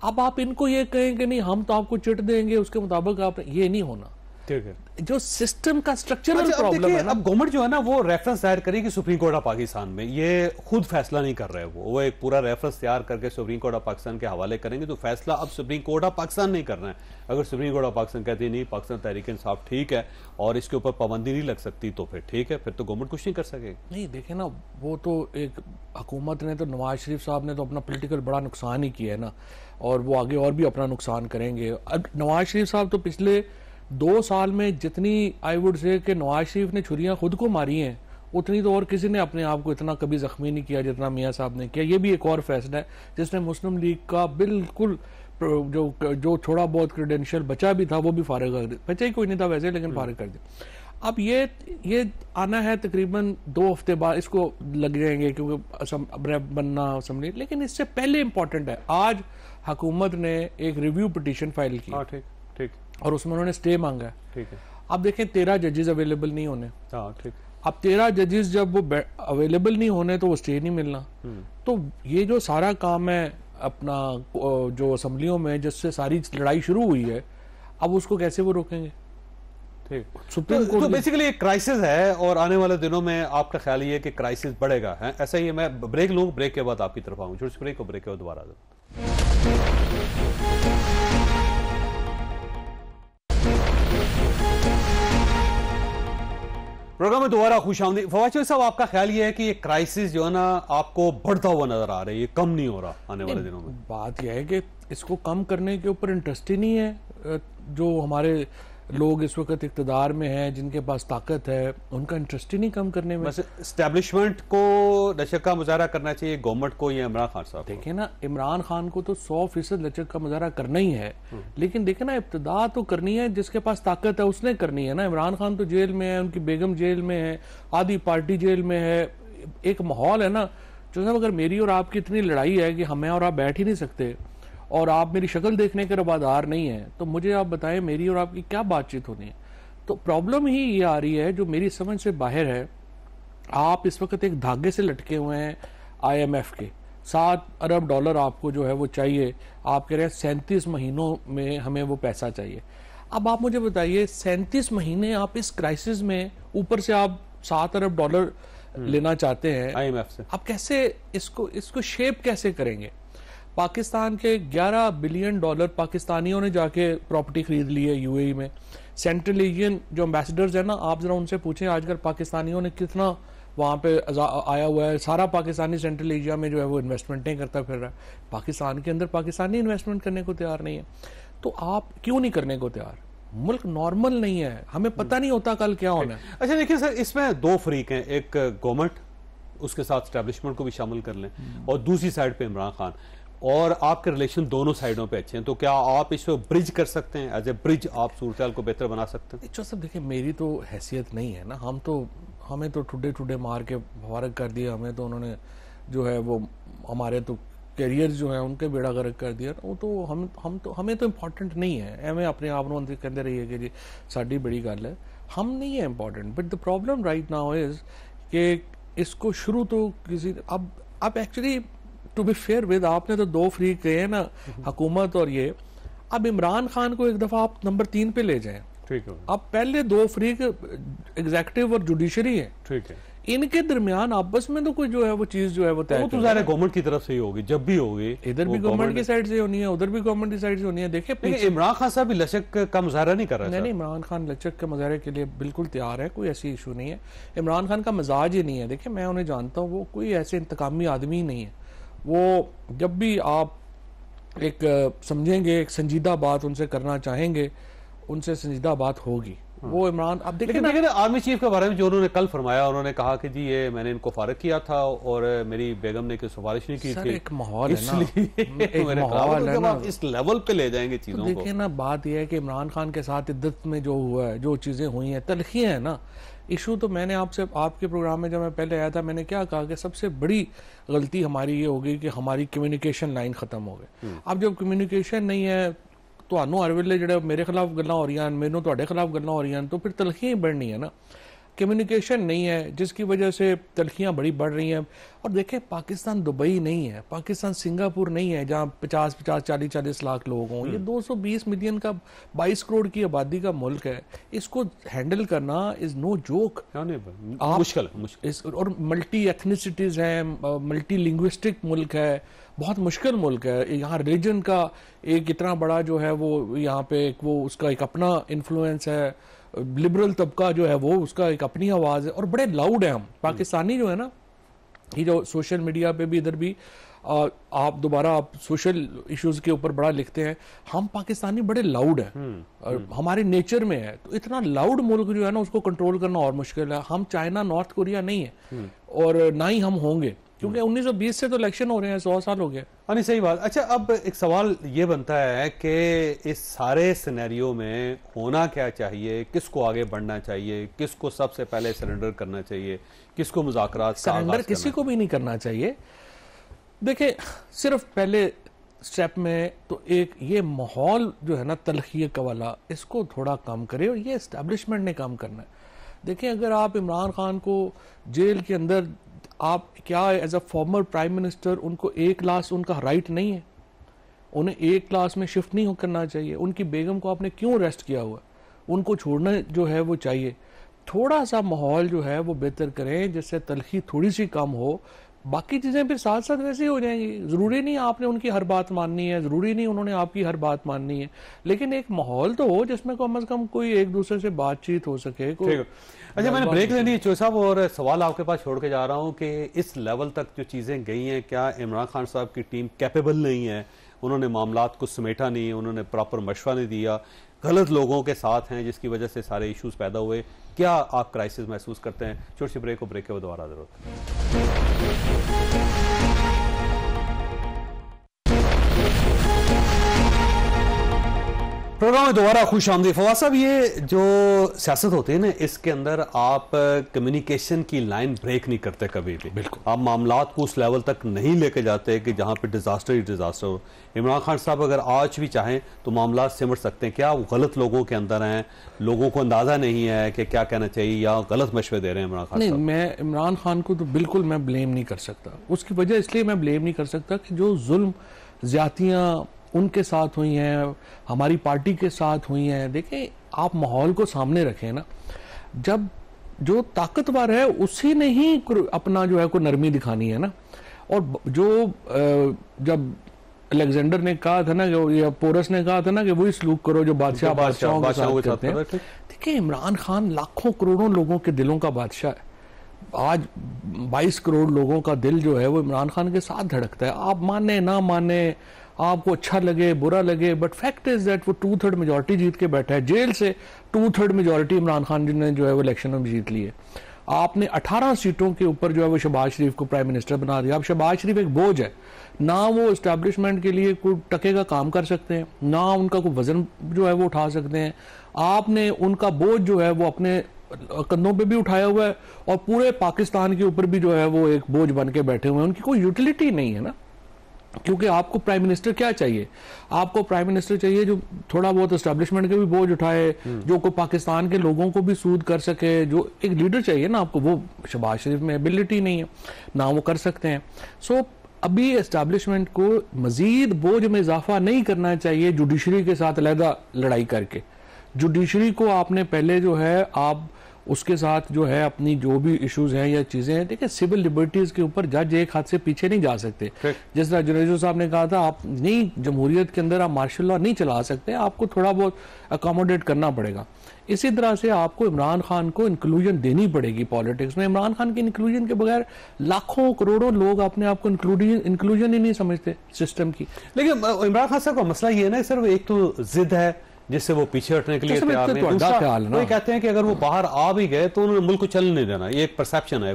अब आप इनको ये कहें कि नहीं हम तो आपको चिट देंगे उसके मुताबिक आप, ये नहीं होना, ठीक है। जो सिस्टम का स्ट्रक्चरल प्रॉब्लम है ना। अब गवर्नमेंट जो है ना वो रेफरेंस दायर करेगी सुप्रीम कोर्ट ऑफ पाकिस्तान में, ये खुद फैसला नहीं कर रहे, वो एक पूरा रेफरेंस तैयार करके सुप्रीम कोर्ट ऑफ पाकिस्तान के हवाले करेंगे, तो फैसला अब सुप्रीम कोर्ट ऑफ पाकिस्तान नहीं करना है। अगर सुप्रीम कोर्ट ऑफ पाकिस्तान कहती है नहीं पाकिस्तान तहरीक इंसाफ ठीक है और इसके ऊपर पाबंदी नहीं लग सकती, तो फिर ठीक है, फिर तो गवर्नमेंट कुछ नहीं कर सकेगी। नहीं देखे ना, वो तो एक हुकूमत ने तो, नवाज शरीफ साहब ने तो अपना पोलिटिकल बड़ा नुकसान ही किया है ना, और वो आगे और भी अपना नुकसान करेंगे। अब नवाज शरीफ साहब तो पिछले 2 साल में जितनी आई वुड से कि नवाज शरीफ ने छुरियां खुद को मारी हैं, उतनी तो और किसी ने अपने आप को इतना कभी जख्मी नहीं किया जितना मियां साहब ने किया। ये भी एक और फैसला है जिसने मुस्लिम लीग का बिल्कुल जो थोड़ा बहुत क्रेडेंशियल बचा भी था वो भी फारिग कर दिया, बचा ही कोई नहीं था वैसे, लेकिन फारिग कर दिया। अब ये आना है तकरीबन 2 हफ्ते बाद इसको लग जाएंगे, क्योंकि बनना असम्बली, लेकिन इससे पहले इंपॉर्टेंट है, आज हुकूमत ने एक रिव्यू पिटीशन फाइल की, ठीक, और उसमें उन्होंने स्टे मांगा है, ठीक है। अब देखें 13 जजेस अवेलेबल नहीं होने, ठीक। अब 13 जजेस जब वो अवेलेबल नहीं होने तो वो स्टे नहीं मिलना, तो ये जो सारा काम है अपना जो असम्बलियों में जिससे सारी लड़ाई शुरू हुई है, अब उसको कैसे वो रोकेंगे? ठीक, सुप्रीम कोर्ट तो बेसिकली एक क्राइसिस है, और आने वाले दिनों में आपका ख्याल ये है कि क्राइसिस बढ़ेगा, है ऐसा ही? मैं ब्रेक लूँ, ब्रेक के बाद आपकी तरफ आऊँ, छोटी सी ब्रेक, और ब्रेक के बाद दोबारा। प्रोग्राम में दोबारा खुशामदीद। फवाद चौधरी साहब, आपका ख्याल ये है कि ये क्राइसिस जो है ना आपको बढ़ता हुआ नजर आ रहा है, ये कम नहीं हो रहा आने वाले दिनों में? बात यह है कि इसको कम करने के ऊपर इंटरेस्ट ही नहीं है। जो हमारे लोग इस वक्त इक़्तिदार में हैं, जिनके पास ताकत है, उनका इंटरेस्ट ही नहीं कम करने में। बस एस्टेब्लिशमेंट को लचक का मुजाहरा करना चाहिए, गवर्नमेंट को या इमरान खान साहब? देखिए ना, इमरान खान को तो 100% लचक का मुजाहरा करना ही है, लेकिन देखिए ना, इब्तिदा तो करनी है जिसके पास ताकत है उसने करनी है ना। इमरान खान तो जेल में है, उनकी बेगम जेल में है, आधी पार्टी जेल में है, एक माहौल है ना। जो साहब, अगर मेरी और आपकी इतनी लड़ाई है कि हमें और आप बैठ ही नहीं सकते, और आप मेरी शक्ल देखने के रवादार नहीं है, तो मुझे आप बताएं मेरी और आपकी क्या बातचीत होनी है? तो प्रॉब्लम ही ये आ रही है जो मेरी समझ से बाहर है। आप इस वक्त एक धागे से लटके हुए हैं IMF के, 7 अरब डॉलर आपको जो है वो चाहिए, आप कह रहे हैं 37 महीनों में हमें वो पैसा चाहिए। अब आप मुझे बताइए 37 महीने आप इस क्राइसिस में ऊपर से आप 7 अरब डॉलर लेना चाहते हैं IMF से, आप कैसे इसको शेप कैसे करेंगे? पाकिस्तान के 11 बिलियन डॉलर पाकिस्तानियों ने जाके प्रॉपर्टी खरीद ली है UAE में। सेंट्रल एशियन जो एम्बेसडर्स है ना, आप जरा उनसे पूछें आजकल पाकिस्तानियों ने कितना वहाँ पे आया हुआ है। सारा पाकिस्तानी सेंट्रल एशिया में जो है वो इन्वेस्टमेंटें करता फिर रहा है, पाकिस्तान के अंदर पाकिस्तानी इन्वेस्टमेंट करने को तैयार नहीं है। तो आप क्यों नहीं करने को तैयार? मुल्क नॉर्मल नहीं है, हमें पता नहीं होता कल क्या होना है। अच्छा देखिए सर, इसमें 2 फरीक हैं, एक गवर्नमेंट, उसके साथ स्टैब्लिशमेंट को भी शामिल कर लें, और दूसरी साइड पे इमरान खान, और आपके रिलेशन दोनों साइडों पे अच्छे हैं, तो क्या आप इसको ब्रिज कर सकते हैं? एज ए ब्रिज आप सूरत को बेहतर बना सकते हैं? जो सब देखिए, मेरी तो हैसियत नहीं है ना, हमें तो ठुडे मार के फारग कर दिया, हमें तो उन्होंने जो है वो हमारे तो कैरियर जो है उनके बेड़ा गर्क कर दिया। वो तो हमें तो इम्पोर्टेंट नहीं है। हमें अपने आप को कहते रहिए कि जी साड़ी बड़ी गल है, हम नहीं है important. But the problem right now is कि इसको शुरू तो किसी अब actually to be fair with, आपने तो 2 फरीक कहे हैं ना, हुकूमत और ये, अब इमरान खान को एक दफा आप नंबर 3 पे ले जाएं। ठीक है, अब पहले 2 फरीक एग्जीक्यूटिव और जुडिशरी है, ठीक है, इनके दरमियान आपस में तो कोई जो है वो चीज जो है वो तय, वो तो ज़ाहिर है गवर्नमेंट की तरफ से ही होगी, जब भी होगी इधर भी गवर्नमेंट की साइड से होनी है, उधर भी गवर्नमेंट की साइड से होनी है। देखिए इमरान खान साहब भी लचक का मुजाहरा नहीं कर रहे हैं। नहीं, इमरान खान लचक के मुजाहरे के लिए बिल्कुल तैयार है, कोई ऐसी इशू नहीं है। इमरान खान का मिजाज ही नहीं है। देखिए मैं उन्हें जानता हूँ, वो कोई ऐसे इंतकामी आदमी ही नहीं है। वो जब भी आप एक समझेंगे, एक संजीदा बात उनसे करना चाहेंगे, उनसे संजीदा बात होगी। वो इमरान, अब देखिए ना आर्मी चीफ के बारे में जो उन्होंने कल फरमाया, उन्होंने कहा कि जी ये मैंने इनको फारग किया था और मेरी बेगम ने कोई सिफारिश नहीं की थी। एक माहौल है ना, एक माहौल है ना, इस लेवल पे ले जाएंगे चीजों को। देखिए ना, बात यह है कि इमरान खान के साथ इद्दत में जो हुआ है, जो चीजें हुई हैं, तलखियां है ना। इशू तो मैंने आपके प्रोग्राम में जब मैं पहले आया था, मैंने क्या कहा कि सबसे बड़ी गलती हमारी ये हो गई कि हमारी कम्युनिकेशन लाइन खत्म हो गई। अब जब कम्युनिकेशन नहीं है, ਤੁਹਾਨੂੰ हर वेले जो मेरे खिलाफ गल्लां हो रही हैं, मैनू ਤੁਹਾਡੇ खिलाफ गल्लां हो रही हैं, तो फिर तलखियां ही बढ़नी है ना। कम्युनिकेशन नहीं है, जिसकी वजह से तलखियां बड़ी बढ़ रही हैं। और देखें, पाकिस्तान दुबई नहीं है, पाकिस्तान सिंगापुर नहीं है जहाँ 50-50, 40-40 लाख लोग हों। ये 220 मिलियन का 22 करोड़ की आबादी का मुल्क है। इसको हैंडल करना इज नो जोक, मुश्किल। और मल्टी एथनिसिटीज हैं, मल्टी लिंग्विस्टिक मुल्क है, बहुत मुश्किल मुल्क है। यहाँ रिलीजन का एक इतना बड़ा जो है वो यहाँ पे वो उसका एक अपना इन्फ्लुएंस है। लिबरल तबका जो है वो उसका एक अपनी आवाज़ है, और बड़े लाउड है हम पाकिस्तानी जो है ना। ये जो सोशल मीडिया पे भी, इधर भी आप दोबारा आप सोशल इश्यूज के ऊपर बड़ा लिखते हैं, हम पाकिस्तानी बड़े लाउड हैं, हमारे नेचर में है। तो इतना लाउड मुल्क जो है ना, उसको कंट्रोल करना और मुश्किल है। हम चाइना, नॉर्थ कोरिया नहीं है, और ना ही हम होंगे, क्योंकि 1920 से तो इलेक्शन हो रहे हैं, 100 साल हो गए। नहीं, सही बात। अच्छा, अब एक सवाल ये बनता है कि इस सारे सिनेरियो में होना क्या चाहिए, किसको आगे बढ़ना चाहिए, किसको सबसे पहले सरेंडर करना चाहिए, किसको मुज़ाकरात का सरेंडर किसी को भी नहीं करना चाहिए। देखिए, सिर्फ पहले स्टेप में तो एक ये माहौल जो है ना तलखिए का वाला, इसको थोड़ा कम करे, और ये एस्टेब्लिशमेंट ने काम करना है। देखिए, अगर आप इमरान खान को जेल के अंदर, आप क्या as a former prime minister, उनको एक क्लास उनका राइट नहीं है, उन्हें एक क्लास में शिफ्ट नहीं करना चाहिए। उनकी बेगम को आपने क्यों अरेस्ट किया हुआ, उनको छोड़ना जो है वो चाहिए। थोड़ा सा माहौल जो है वो बेहतर करें, जिससे तलखी थोड़ी सी कम हो, बाकी चीज़ें फिर साथ साथ वैसे ही हो जाएंगी। ज़रूरी नहीं आपने उनकी हर बात माननी है, ज़रूरी नहीं उन्होंने आपकी हर बात माननी है, लेकिन एक माहौल तो हो जिसमें कम से कम कोई एक दूसरे से बातचीत हो सके। अच्छा, मैंने ब्रेक लेनी है चोई साहब, और सवाल आपके पास छोड़ के जा रहा हूँ कि इस लेवल तक जो चीज़ें गई हैं, क्या इमरान खान साहब की टीम कैपेबल नहीं है? उन्होंने मामलात को समेटा नहीं, उन्होंने प्रॉपर मशवरा नहीं दिया, गलत लोगों के साथ हैं, जिसकी वजह से सारे इश्यूज पैदा हुए। क्या आप क्राइसिस महसूस करते हैं? छोटी सी ब्रेक को, ब्रेक के बाद दोबारा जरूर। प्रोग्राम में दोबारा खुश आमदीद। फवाद साहब, ये जो सियासत होती है ना, इसके अंदर आप कम्युनिकेशन की लाइन ब्रेक नहीं करते कभी भी। बिल्कुल, आप मामलात को उस लेवल तक नहीं लेके जाते कि जहां पे डिजास्टर ही डिजास्टर हो। इमरान खान साहब अगर आज भी चाहें तो मामला सिमट सकते हैं। क्या वो गलत लोगों के अंदर हैं, लोगों को अंदाजा नहीं है कि क्या कहना चाहिए, या गलत मशवरे दे रहे हैं इमरान खान? नहीं, मैं इमरान खान को तो बिल्कुल मैं ब्लेम नहीं कर सकता। उसकी वजह इसलिए मैं ब्लेम नहीं कर सकता कि जो जुल्म ज्यादतियां उनके साथ हुई हैं, हमारी पार्टी के साथ हुई हैं। देखें, आप माहौल को सामने रखें ना, जब जो ताकतवर है उसी ने ही अपना जो है कोई नरमी दिखानी है ना। और जो जब अलेक्जेंडर ने कहा था ना, या पोरस ने कहा था ना कि वही सलूक करो जो बादशाहों के साथ करते हैं। देखिए, इमरान खान लाखों करोड़ों लोगों के दिलों का बादशाह है। आज 22 करोड़ लोगों का दिल जो है वो इमरान खान के साथ धड़कता है। आप माने ना माने, आपको अच्छा लगे बुरा लगे, बट फैक्ट इज दैट वो 2/3 मेजोरिटी जीत के बैठा है। जेल से 2/3 मेजोरिटी इमरान खान जी ने जो है वो इलेक्शन में जीत ली है। आपने 18 सीटों के ऊपर जो है वो शहबाज शरीफ को प्राइम मिनिस्टर बना दिया। अब शहबाज शरीफ एक बोझ है, ना वो एस्टैब्लिशमेंट के लिए कोई टके का काम कर सकते हैं, ना उनका कोई वजन जो है वो उठा सकते हैं। आपने उनका बोझ जो है वो अपने कंधों पे भी उठाया हुआ है, और पूरे पाकिस्तान के ऊपर भी जो है वो एक बोझ बन के बैठे हुए हैं। उनकी कोई यूटिलिटी नहीं है ना, क्योंकि आपको प्राइम मिनिस्टर क्या चाहिए? आपको प्राइम मिनिस्टर चाहिए जो थोड़ा बहुत एस्टैब्लिशमेंट के भी बोझ उठाए, जो को पाकिस्तान के लोगों को भी सूद कर सके। जो एक लीडर चाहिए ना आपको, वो शहबाज शरीफ में एबिलिटी नहीं है, ना वो कर सकते हैं। सो अभी एस्टैब्लिशमेंट को मजीद बोझ में इजाफा नहीं करना चाहिए जुडिशरी के साथ अलहदा लड़ाई करके। जुडिशरी को आपने पहले जो है आप उसके साथ जो है अपनी जो भी इश्यूज हैं या चीजें हैं, देखिए सिविल लिबर्टीज के ऊपर जज एक हाथ से पीछे नहीं जा सकते। जिस तरह जुनेजो साहब ने कहा था, आप नहीं, जमहूरियत के अंदर आप मार्शल लॉ नहीं चला सकते, आपको थोड़ा बहुत अकोमोडेट करना पड़ेगा। इसी तरह से आपको इमरान खान को इंक्लूजन देनी पड़ेगी पॉलिटिक्स में। इमरान खान की इंक्लूजन के बगैर लाखों करोड़ों लोग अपने आप को इंक्लूजन ही नहीं समझते सिस्टम की। लेकिन इमरान खान साहब का मसला ये है ना, सिर्फ एक तो जिद है जिससे वो पीछे हटने के लिए तैयार नहीं। दूसरा वो कहते हैं कि अगर वो बाहर आ भी गए तो उन्होंने मुल्क को चल नहीं देना। ये एक परसेप्शन है।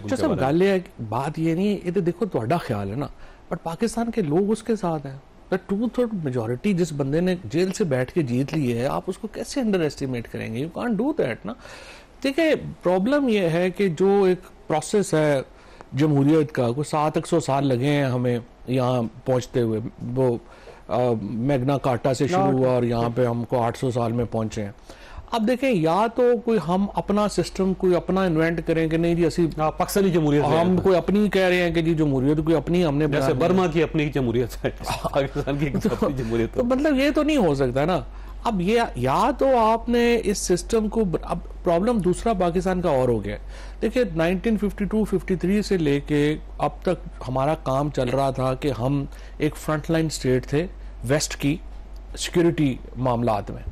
बात ये नहीं है, ये तो देखो ਤੁਹਾਡਾ ख्याल है ना, बट पाकिस्तान के लोग उसके साथ हैं। 2/3 मेजोरिटी जिस बंदे ने जेल से बैठ के जीत ली है, आप उसको कैसे अंडर एस्टिमेट करेंगे? यू कांट डू दैट ना। देखिए, प्रॉब्लम ये है कि जो एक प्रोसेस है जमहूरियत का, कोई 700 साल लगे हैं हमें यहाँ पहुंचते हुए। वो मैग्ना कार्टा से शुरू हुआ और यहाँ पे हमको 800 साल में पहुंचे हैं। अब देखें, या तो कोई हम अपना सिस्टम कोई अपना इन्वेंट करें कि नहीं जी असी पाकिस्तानी जमहूरियत, हम कोई अपनी कह रहे हैं कि जी जमहूरियत कोई अपनी हमने, जैसे बर्मा की अपनी जमहूरियत है, पाकिस्तान की अपनी जमहूरियत। तो मतलब ये तो नहीं हो सकता ना। अब ये या तो आपने इस सिस्टम को, अब प्रॉब्लम दूसरा पाकिस्तान का और हो गया। देखिए, 1952-53 से लेके अब तक हमारा काम चल रहा था कि हम एक फ्रंटलाइन स्टेट थे वेस्ट की सिक्योरिटी मामलात में।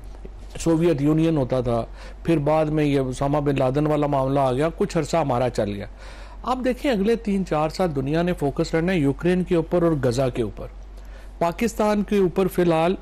सोवियत यूनियन होता था, फिर बाद में ये उसामा बिन लादेन वाला मामला आ गया, कुछ अरसा हमारा चल गया। अब देखिए, अगले 3-4 साल दुनिया ने फोकस करना है यूक्रेन के ऊपर और गजा के ऊपर। पाकिस्तान के ऊपर फिलहाल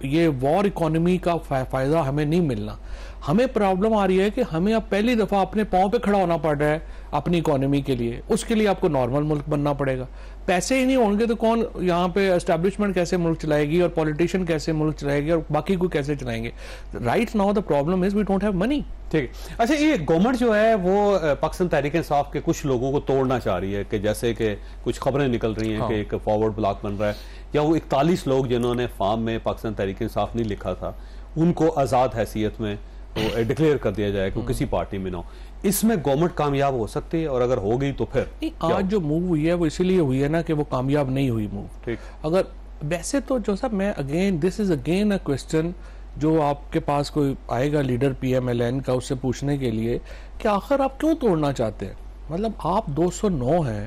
ये वॉर इकोनॉमी का फायदा हमें नहीं मिलना। हमें प्रॉब्लम आ रही है कि हमें अब पहली दफा अपने पांव पे खड़ा होना पड़ रहा है अपनी इकोनॉमी के लिए। उसके लिए आपको नॉर्मल मुल्क बनना पड़ेगा। पैसे ही नहीं होंगे तो कौन यहाँ पे एस्टैब्लिशमेंट कैसे मुल्क चलाएगी, और पॉलिटिशियन कैसे मुल्क चलाएगी, और बाकी को कैसे चलाएंगे? Right now the problem is we don't have money. ठीक है। अच्छा, ये गवर्नमेंट जो है वो पाकिस्तान तहरीक इंसाफ के कुछ लोगों को तोड़ना चाह रही है, कि जैसे कि कुछ खबरें निकल रही हैं कि एक फॉरवर्ड ब्लॉक बन रहा है, या वो 41 लोग जिन्होंने फार्म में पाकिस्तान तहरीक इंसाफ नहीं लिखा था, उनको आज़ाद हैसियत में तो डिक्लेयर कर दिया जाए कि किसी पार्टी में ना हो। इसमें गवर्नमेंट कामयाब हो सकती है, और अगर हो गई तो फिर आज जो मूव हुई है वो इसीलिए हुई है ना कि वो कामयाब नहीं हुई मूव। ठीक, अगर वैसे तो जो साहब, मैं again this is again a question जो आपके पास कोई आएगा लीडर PMLN का, उससे पूछने के लिए कि आखिर आप क्यों तोड़ना चाहते हैं? मतलब आप 209 हैं,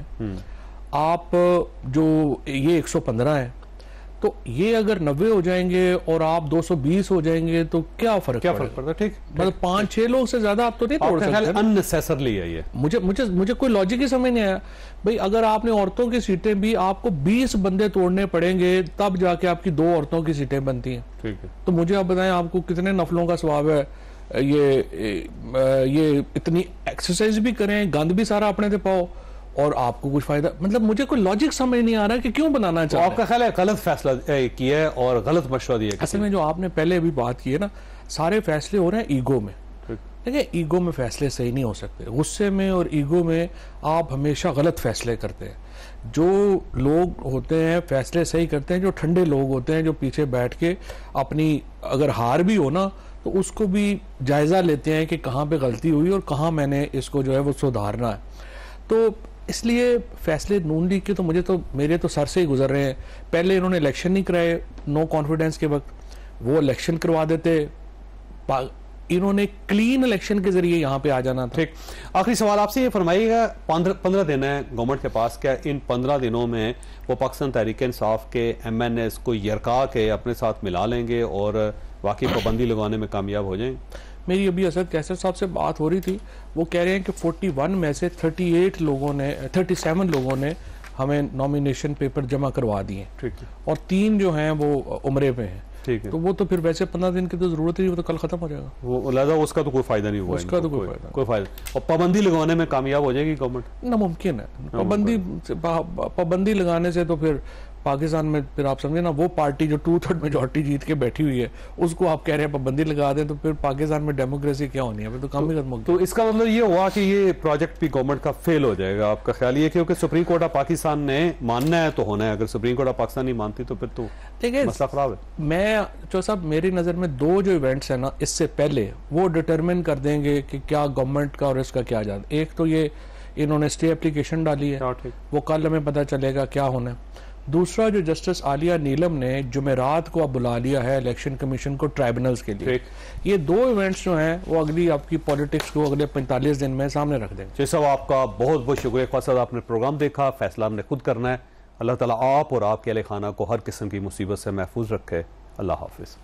आप जो ये 115 है, तो ये अगर 90 हो जाएंगे और आप 220 हो जाएंगे तो क्या फर्क पड़ता है? ठीक, मतलब 5-6 लोग से ज्यादा आप तो नहीं तोड़ सकते। अननेसेसरली है ये। मुझे कोई लॉजिक ही समझ नहीं आया भाई। अगर आपने औरतों की सीटें भी, आपको 20 बंदे तोड़ने पड़ेंगे तब जाके आपकी 2 औरतों की सीटें बनती हैं। ठीक है, तो मुझे आप बताएं आपको कितने नफलों का स्वभाव है? ये इतनी एक्सरसाइज भी करें, गंद भी सारा अपने से पाओ, और आपको कुछ फायदा, मतलब मुझे कोई लॉजिक समझ नहीं आ रहा कि क्यों बनाना चाह रहे हैं। आपका ख्याल है गलत फैसला किया है और गलत मशवरा दिया? असल में जो आपने पहले अभी बात की है ना, सारे फैसले हो रहे हैं ईगो में। देखिए, ईगो में फैसले सही नहीं हो सकते। गुस्से में और ईगो में आप हमेशा गलत फैसले करते हैं। जो लोग होते हैं फैसले सही करते हैं, जो ठंडे लोग होते हैं, जो पीछे बैठ के अपनी, अगर हार भी हो ना तो उसको भी जायजा लेते हैं कि कहाँ पे गलती हुई और कहाँ मैंने इसको जो है वो सुधारना है। तो इसलिए फैसले नून लीग के तो मेरे तो सर से ही गुजर रहे हैं। पहले इन्होंने इलेक्शन नहीं कराए नो कॉन्फिडेंस के वक्त, वो इलेक्शन करवा देते, इन्होंने क्लीन इलेक्शन के जरिए यहाँ पे आ जाना था। ठीक, आखिरी सवाल आपसे ये फरमाइएगा, 15 दिन है गवर्नमेंट के पास, क्या इन 15 दिनों में वो पाकिस्तान तहरीक इंसाफ के MNS को यरका के अपने साथ मिला लेंगे और वाकई पाबंदी लगाने में कामयाब हो जाएंगे? मेरी अभी असद कैसर साहब से बात हो रही थी, वो कह रहे हैं कि 41 में से 37 लोगों ने हमें नॉमिनेशन पेपर जमा करवा दिए। ठीक है। और 3 जो हैं वो उम्रे पे हैं। ठीक है। तो वो तो फिर वैसे 15 दिन की तो जरूरत ही नहीं, वो तो कल खत्म हो जाएगा। वो लिहाजा उसका तो कोई फायदा नहीं हुआ, उसका तो कोई फायदा। और पाबंदी लगाने में कामयाब हो जाएगी गवर्नमेंट? नामुमकिन है। पाबंदी लगाने से तो फिर पाकिस्तान में, फिर आप समझे ना, वो पार्टी जो 2/3 मेजोरिटी जीत के बैठी हुई है उसको आप कह रहे हैं पाबंदी लगा दें, तो फिर पाकिस्तान में डेमोक्रेसी क्या होनी है? फिर तो काम ही खत्म हो गया। तो इसका मतलब ये हुआ कि ये प्रोजेक्ट भी गवर्नमेंट का फेल हो जाएगा, आपका ख्याल ये? क्योंकि सुप्रीम कोर्ट ऑफ पाकिस्तान ने मानना है तो होना है, अगर सुप्रीम कोर्ट ऑफ पाकिस्तान नहीं मानती तो फिर तो मसला खराब है। मैं जो साहब, मेरी नजर में 2 जो इवेंट्स है ना इससे पहले, वो डिटरमिन कर देंगे कि क्या गवर्नमेंट का और इसका क्या जान। एक तो ये इन्होंने स्टे एप्लीकेशन डाली है, वो कल हमें पता चलेगा क्या होना है। दूसरा, जो जस्टिस आलिया नीलम ने जुमेरात को अब बुला लिया है इलेक्शन कमीशन को ट्राइब्यूनल्स के लिए। ये 2 इवेंट्स जो हैं वो अगली आपकी पॉलिटिक्स को अगले 45 दिन में सामने रख देंगे। जी साहब, आपका बहुत बहुत शुक्रिया। ख्वाजा साहब, आपने प्रोग्राम देखा, फैसला हमने खुद करना है। अल्लाह ताला आप और आपके अहले खाना को हर किस्म की मुसीबत से महफूज रखे। अल्लाह हाफिज।